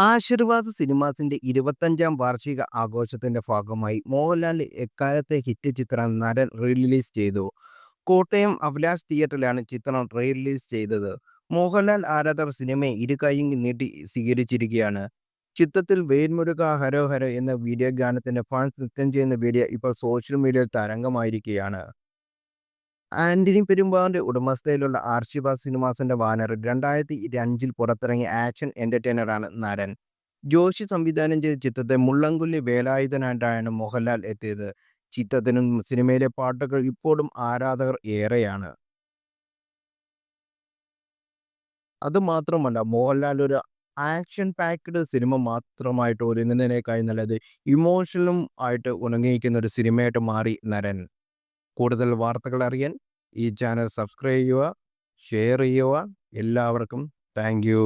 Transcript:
ആശീർവാദ് സിനിമാസിന്റെ 25ാം വാർഷിക ആഘോഷത്തിന്റെ ഭാഗമായി മോഹൻലാൽ എക്കാലത്തെ ഹിറ്റ് ചിത്രം നരൻ റിലീസ് ചെയ്തു. കോട്ടയം അഭിലാഷ് തിയേറ്ററിലാണ് ചിത്രം റിലീസ് ചെയ്തത്. മോഹൻലാൽ ആരാധകർ സിനിമയെ ഇരുകൈയും നീട്ടി സ്വീകരിച്ചിരിക്കുകയാണ്. ചിത്രത്തിൽ വേൽമുരുക ഹരോ ഹരോ എന്ന വീഡിയോ ഗാനത്തിന്റെ ഫാൻസ് നൃത്തം ചെയ്യുന്ന വീഡിയോ ഇപ്പോൾ സോഷ്യൽ മീഡിയയിൽ തരംഗമായിരിക്കുകയാണ്. ആന്റണി പെരുമ്പാവൂരിന്റെ ഉടമസ്ഥതയിലുള്ള ആശീർവാദ് സിനിമാസിന്റെ ബാനറിൽ 2005-ൽ പുറത്തിറങ്ങിയ ആക്ഷൻ എന്റർടൈനറാണ് നരൻ. ജോഷി സംവിധാനം ചെയ്ത ചിത്രത്തിൽ മുള്ളംകൊല്ലി വേലായുധനായിട്ടാണ് മോഹൻലാൽ എത്തിയത്. ചിത്രത്തിനും സിനിമയിലെ പാട്ടുകൾ ഇപ്പോഴും ആരാധകർ ഏറെയാണ്. അതുമാത്രമല്ല, മോഹൻലാൽ ഒരു ആക്ഷൻ പാക്ഡ് സിനിമ മാത്രമായിട്ട് ഒരുങ്ങുന്നതിനേക്കാൾ നല്ലത് ഇമോഷണലും ആയിട്ട് ഉണങ്ങിയിരിക്കുന്ന ഒരു സിനിമയായിട്ട് മാറി നരൻ. കൂടുതൽ വാർത്തകൾ അറിയാൻ ഈ ചാനൽ സബ്സ്ക്രൈബ് ചെയ്യുക, ഷെയർ ചെയ്യുക. എല്ലാവർക്കും താങ്ക് യു.